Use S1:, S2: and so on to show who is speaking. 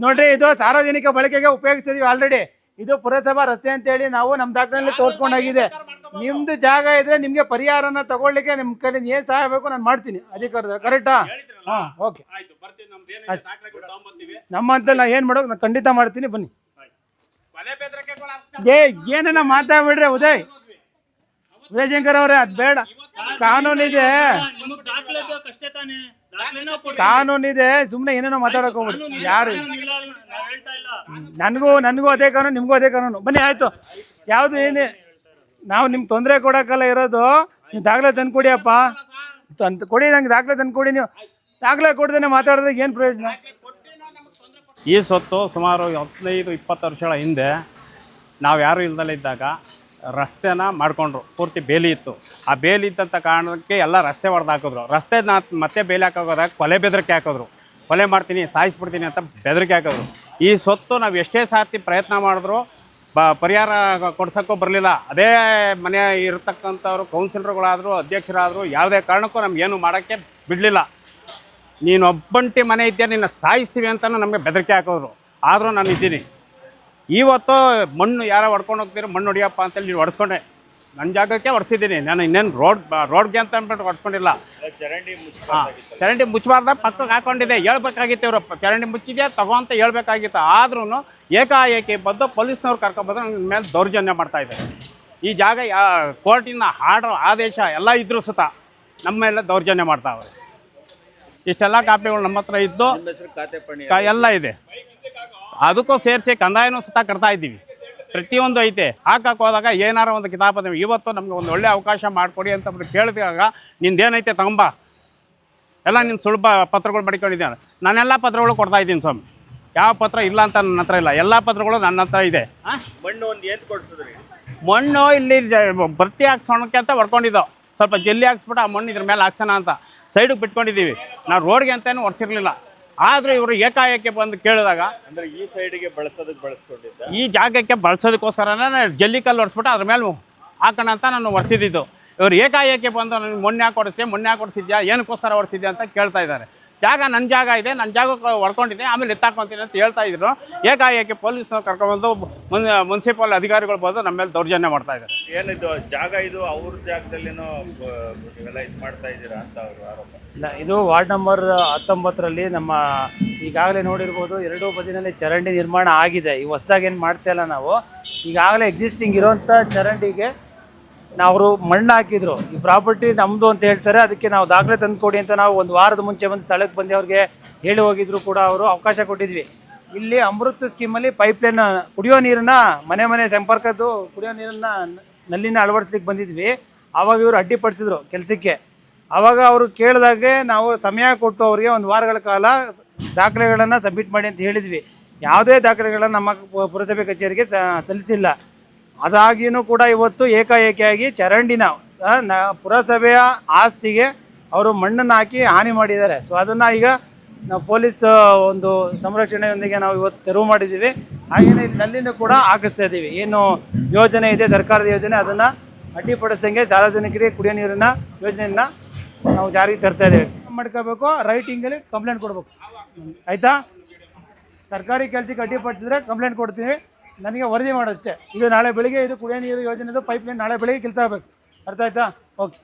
S1: ನೋಡ್ರಿ, ಇದು ಸಾರ್ವಜನಿಕ ಬಳಕೆಗೆ ಉಪಯೋಗಿಸ್ತಿದೀವಿ ಆಲ್ರೆಡಿ. ಇದು ಪುರಸಭಾ ರಸ್ತೆ ಅಂತ ಹೇಳಿ ನಾವು ನಮ್ಮ ದಾಖಲೆಯಲ್ಲಿ ತೋರಿಸ್ಕೊಂಡಾಗಿದೆ. ನಿಮ್ದು ಜಾಗ ಇದ್ರೆ ನಿಮ್ಗೆ ಪರಿಹಾರನ ತಗೊಳ್ಳಿಕ್ಕೆ ನಿಮ್ ಕಡೆ ಏನ್ ಸಹಾಯ ಬೇಕು ನಾನು ಮಾಡ್ತೀನಿ ಅಧಿಕಾರದ. ಕರೆಕ್ಟಾ? ಹಾ, ಓಕೆ. ನಮ್ಮಂತ ನಾ ಏನ್ ಮಾಡೋದು ನಾನು ಖಂಡಿತ ಮಾಡ್ತೀನಿ. ಬನ್ನಿ. ಏನನ್ನ ಮಾತಾಡ್ಬಿಡ್ರಿ ಉದಯ್ ಶಂಕರ್ ಅವ್ರೆ, ಅದ್ ಬೇಡ. ಕಾನೂನಿದೆ, ಕಾನೂನಿದೆ. ಸುಮ್ನೆ ಏನೇನೋ ಮಾತಾಡಕ್ ಹೋಗ್ಬಿಡಿ. ಯಾರು ನನಗೂ ಅದೇ ಕಾನೂನು, ನಿಮ್ಗೂ ಅದೇ ಕಾನೂನು. ಬನ್ನಿ, ಆಯ್ತು. ಯಾವ್ದು ಏನೇ ನಾವು ನಿಮ್ಗೆ ತೊಂದರೆ ಕೊಡಕ್ಕಲ್ಲ ಇರೋದು. ನೀವು ದಾಖಲೆ ತಂದು ಕೊಡಿಯಪ್ಪ, ಕೊಡಿ. ನಂಗೆ ದಾಖಲೆ ತಂದು ಕೊಡಿ. ನೀವು ದಾಖಲೆ ಕೊಡ್ದೇನೆ ಮಾತಾಡಿದ್ರೆ ಏನು ಪ್ರಯೋಜನ?
S2: ಈ ಸ್ವತ್ತು ಸುಮಾರು 15-20 ವರ್ಷಗಳ ಹಿಂದೆ ನಾವು ಯಾರೂ ಇಲ್ದಲೇ ಇದ್ದಾಗ ರಸ್ತೆನ ಮಾಡಿಕೊಂಡ್ರು. ಪೂರ್ತಿ ಬೇಲಿ ಇತ್ತು. ಆ ಬೇಲಿ ಇದ್ದಂಥ ಕಾರಣಕ್ಕೆ ಎಲ್ಲ ರಸ್ತೆ ಹೊಡೆದು ಹಾಕಿದ್ರು. ರಸ್ತೆನ ಮತ್ತೆ ಬೇಲಿ ಹಾಕೋದಾಗ ಕೊಲೆ ಬೆದರಿಕೆ ಹಾಕಿದ್ರು. ಕೊಲೆ ಮಾಡ್ತೀನಿ, ಸಾಯಿಸ್ಬಿಡ್ತೀನಿ ಅಂತ ಬೆದರಿಕೆ ಹಾಕಿದ್ರು. ಈ ಸ್ವತ್ತು ನಾವು ಎಷ್ಟೇ ಸಾರ್ತಿ ಪ್ರಯತ್ನ ಮಾಡಿದ್ರು ಪರಿಹಾರ ಕೊಡ್ಸೋಕ್ಕೂ ಬರಲಿಲ್ಲ. ಅದೇ ಮನೆ ಇರತಕ್ಕಂಥವ್ರು ಕೌನ್ಸಿಲರ್ಗಳಾದರೂ ಅಧ್ಯಕ್ಷರಾದರೂ ಯಾವುದೇ ಕಾರಣಕ್ಕೂ ನಮಗೇನು ಮಾಡೋಕ್ಕೆ ಬಿಡಲಿಲ್ಲ. ನೀನು ಒಬ್ಬಂಟಿ ಮನೆ ಇದೆಯಾ, ನಿನ್ನ ಸಾಯಿಸ್ತೀವಿ ಅಂತಲೂ ನಮಗೆ ಬೆದರಿಕೆ ಹಾಕೋರು. ಆದರೂ ನಾನು ಇದ್ದೀನಿ. ಇವತ್ತು ಮಣ್ಣು ಯಾರೋ ಹೊಡ್ಕೊಂಡು ಹೋಗ್ತೀರೋ, ಮಣ್ಣು ಹೊಡಿಯಪ್ಪ ಅಂತೇಳಿ ನೀನು ಹೊಡೆಸ್ಕೊಂಡೆ. ನನ್ನ ಜಾಗಕ್ಕೆ ಹೊಡ್ಸಿದ್ದೀನಿ ನಾನು. ಇನ್ನೇನು ರೋಡ್ಗೆ ಅಂತ ಅಂದ್ಬಿಟ್ಟು ಹೊಡ್ಸ್ಕೊಂಡಿಲ್ಲ. ಚರಂಡಿ ಮುಚ್ಚಬಾರ್ದ, ಪಕ್ಕಕ್ಕೆ ಹಾಕ್ಕೊಂಡಿದ್ದೆ. ಹೇಳ್ಬೇಕಾಗಿತ್ತು ಇವರು, ಚರಂಡಿ ಮುಚ್ಚಿದೆ ತಗೋ ಅಂತ ಹೇಳ್ಬೇಕಾಗಿತ್ತು. ಆದ್ರೂ ಏಕಾಏಕಿ ಬಂದು ಪೊಲೀಸ್ನವ್ರು ಕರ್ಕೊಬಂದು ನನ್ನ ಮೇಲೆ ದೌರ್ಜನ್ಯ ಮಾಡ್ತಾಯಿದ್ದಾರೆ. ಈ ಜಾಗ ಕೋರ್ಟಿನ ಆದೇಶ ಎಲ್ಲ ಇದ್ರೂ ಸುತ ನಮ್ಮ ಮೇಲೆ ದೌರ್ಜನ್ಯ ಮಾಡ್ತಾವ್ರೆ. ಇಷ್ಟೆಲ್ಲ ಕಾಪಿಗಳು ನಮ್ಮ ಹತ್ರ ಇದ್ದು ಎಲ್ಲ ಇದೆ. ಅದಕ್ಕೂ ಸೇರಿಸಿ ಕಂದಾಯನೂ ಸುತ್ತ ಕಟ್ತಾ ಇದ್ದೀವಿ. ಪ್ರತಿಯೊಂದು ಐತೆ. ಹಾಕಕ್ಕೆ ಹೋದಾಗ ಏನಾರು ಒಂದು ಕಿತಾಪತಿ ಇವತ್ತು ನಮ್ಗೆ ಒಂದು ಒಳ್ಳೆ ಅವಕಾಶ ಮಾಡಿಕೊಡಿ ಅಂತ ಕೇಳಿದಾಗ ನಿಂದೇನೈತೆ ತಗೊಂಬ, ಎಲ್ಲ ನಿನ್ನ ಸುಲಭ ಪತ್ರಗಳು ಮಡಿಕೊಂಡಿದ್ದೆ. ನಾನೆಲ್ಲ ಪತ್ರಗಳು ಕೊಡ್ತಾ ಇದ್ದೀನಿ ಸ್ವಾಮಿ. ಯಾವ ಪತ್ರ ಇಲ್ಲ ಅಂತ ನನ್ನ ಹತ್ರ ಇಲ್ಲ, ಎಲ್ಲ ಪತ್ರಗಳು ನನ್ನ ಹತ್ರ ಇದೆ.
S3: ಮಣ್ಣು ಒಂದು ಏನು ಕೊಡ್ಸಿದ್ರಿ?
S2: ಮಣ್ಣು ಇಲ್ಲಿ ಭರ್ತಿ ಹಾಕ್ಸೋಣಕ್ಕೆ ಅಂತ ಹೊಡ್ಕೊಂಡಿದ್ದೋ. ಸ್ವಲ್ಪ ಜಲ್ಲಿ ಹಾಕ್ಸ್ಬಿಟ್ಟು ಆ ಮಣ್ಣು ಇದ್ರ ಮೇಲೆ ಹಾಕ್ಸೋಣ ಅಂತ ಸೈಡಿಗೆ ಬಿಟ್ಕೊಂಡಿದ್ದೀವಿ. ನಾವು ರೋಡ್ಗೆ ಅಂತಲೂ ಹೊಡ್ಸಿರ್ಲಿಲ್ಲ. ಆದರೂ ಇವರು ಏಕಾಏಕಿ ಬಂದು ಕೇಳಿದಾಗ
S3: ಅಂದರೆ ಈ ಸೈಡಿಗೆ ಬಳಸ್ಕೊಂಡಿದ್ದ,
S2: ಈ ಜಾಗಕ್ಕೆ ಬಳಸೋದಕ್ಕೋಸ್ಕರನೇ ಜಲ್ಲಿ ಕಲ್ಲು ಹೊಡ್ಸ್ಬಿಟ್ಟು ಅದ್ರ ಮೇಲೆ ಹಾಕೋಣ ಅಂತ ನಾನು ಹೊಡ್ಸಿದ್ದು. ಇವರು ಏಕಾಏಕಿ ಬಂದು ನನಗೆ ಮೊನ್ನೆ ಹಾಕಿ ಹೊಡ್ಸಿದ್ಯಾ, ಏನಕ್ಕೋಸ್ಕರ ಹೊಡ್ಸಿದ್ಯಾ ಅಂತ ಕೇಳ್ತಾ ಇದ್ದಾರೆ. ಜಾಗ ನನ್ನ ಜಾಗ ಇದೆ, ನನ್ನ ಜಾಗಕ್ಕೆ ಹೊಡ್ಕೊಂಡಿದ್ದೆ, ಆಮೇಲೆ ಎತ್ತಾಕೊಂತೀನಿ ಅಂತ ಹೇಳ್ತಾ ಇದ್ರು. ಏಕಾಏಕಿ ಪೊಲೀಸ್ನವ್ರು ಕರ್ಕೊಂಡ್ಬಂದು ಮುನ್ಸಿಪಲ್ ಅಧಿಕಾರಿಗಳು ಬಂದು ನಮ್ಮ ಮೇಲೆ ದೌರ್ಜನ್ಯ ಮಾಡ್ತಾ ಇದ್ದಾರೆ.
S3: ಏನಿದು ಜಾಗ, ಇದು ಅವ್ರ ಜಾಗದಲ್ಲಿನೋ ನೀವೆಲ್ಲ ಇದು ಮಾಡ್ತಾ ಇದ್ದೀರಾ ಅಂತ ಅವರು ಆರೋಪ.
S1: ಇಲ್ಲ, ಇದು ವಾರ್ಡ್ ನಂಬರ್ 19ರಲ್ಲಿ ನಮ್ಮ ಈಗಾಗಲೇ ನೋಡಿರ್ಬೋದು, ಎರಡೂ ಬದಿನಲ್ಲಿ ಚರಂಡಿ ನಿರ್ಮಾಣ ಆಗಿದೆ. ಈ ಹೊಸದಾಗಿ ಏನು ಮಾಡ್ತಾ ಇಲ್ಲ ನಾವು. ಈಗಾಗಲೇ ಎಕ್ಸಿಸ್ಟಿಂಗ್ ಇರೋಂಥ ಚರಂಡಿಗೆ ಅವರು ಮಣ್ಣು ಹಾಕಿದ್ರು. ಈ ಪ್ರಾಪರ್ಟಿ ನಮ್ಮದು ಅಂತ ಹೇಳ್ತಾರೆ. ಅದಕ್ಕೆ ನಾವು ದಾಖಲೆ ತಂದು ಕೊಡಿ ಅಂತ ನಾವು ಒಂದು ವಾರದ ಮುಂಚೆ ಬಂದು ಸ್ಥಳಕ್ಕೆ ಬಂದು ಅವ್ರಿಗೆ ಹೇಳಿ ಹೋಗಿದ್ರು ಕೂಡ ಅವರು ಅವಕಾಶ ಕೊಟ್ಟಿದ್ವಿ. ಇಲ್ಲಿ ಅಮೃತ್ ಸ್ಕೀಮಲ್ಲಿ ಪೈಪ್ಲೈನ್ ಕುಡಿಯೋ ನೀರನ್ನ ಮನೆ ಸಂಪರ್ಕದ್ದು ಕುಡಿಯೋ ನೀರನ್ನು ನಲ್ಲಿನ ಅಳವಡಿಸ್ಲಿಕ್ಕೆ ಬಂದಿದ್ವಿ. ಆವಾಗ ಇವರು ಅಡ್ಡಿಪಡಿಸಿದ್ರು ಕೆಲಸಕ್ಕೆ. ಆವಾಗ ಅವರು ಕೇಳಿದಾಗೆ ನಾವು ಸಮಯ ಕೊಟ್ಟು ಅವರಿಗೆ ಒಂದು ವಾರಗಳ ಕಾಲ ದಾಖಲೆಗಳನ್ನು ಸಬ್ಮಿಟ್ ಮಾಡಿ ಅಂತ ಹೇಳಿದ್ವಿ. ಯಾವುದೇ ದಾಖಲೆಗಳನ್ನು ನಮ್ಮ ಪುರಸಭೆ ಕಚೇರಿಗೆ ಸಲ್ಲಿಸಿಲ್ಲ. ಅದಾಗಿಯೂ ಕೂಡ ಇವತ್ತು ಏಕಾಏಕಿಯಾಗಿ ಚರಂಡಿನ ಪುರಸಭೆಯ ಆಸ್ತಿಗೆ ಅವರು ಮಣ್ಣನ್ನು ಹಾಕಿ ಹಾನಿ ಮಾಡಿದ್ದಾರೆ. ಸೊ ಅದನ್ನು ಈಗ ನಾವು ಪೊಲೀಸ್ ಒಂದು ಸಂರಕ್ಷಣೆಯೊಂದಿಗೆ ನಾವು ಇವತ್ತು ತೆರವು ಮಾಡಿದ್ದೀವಿ. ಹಾಗೆಯೇ ಇಲ್ಲಿ ನಲ್ಲಿನೂ ಕೂಡ ಹಾಕಿಸ್ತಾ ಇದ್ದೀವಿ. ಏನು ಯೋಜನೆ ಇದೆ ಸರ್ಕಾರದ ಯೋಜನೆ, ಅದನ್ನು ಅಡ್ಡಿಪಡಿಸಂಗೆ ಸಾರ್ವಜನಿಕರಿಗೆ ಕುಡಿಯೋ ನೀರಿನ ಯೋಜನೆಯನ್ನು ನಾವು ಜಾರಿಗೆ ತರ್ತಾ ಇದ್ದೀವಿ. ಮಾಡ್ಕೋಬೇಕು, ರೈಟಿಂಗಲ್ಲಿ ಕಂಪ್ಲೇಂಟ್ ಕೊಡಬೇಕು. ಆಯಿತಾ? ಸರ್ಕಾರಿ ಕೆಲಸಕ್ಕೆ ಅಡ್ಡಿಪಡಿಸಿದ್ರೆ ಕಂಪ್ಲೇಂಟ್ ಕೊಡ್ತೀವಿ. ನನಗೆ ವರದಿ ಮಾಡೋಷ್ಟೇ. ಇದು ನಾಳೆ ಬೆಳಿಗ್ಗೆ, ಇದು ಕುಡಿಯೋ ನೀರು ಯೋಜನೆದು ಪೈಪ್ಲೈನ್ ನಾಳೆ ಬೆಳಿಗ್ಗೆ ಕೆಲಸ ಆಗಬೇಕು. ಅರ್ಥ ಆಯ್ತಾ? ಓಕೆ.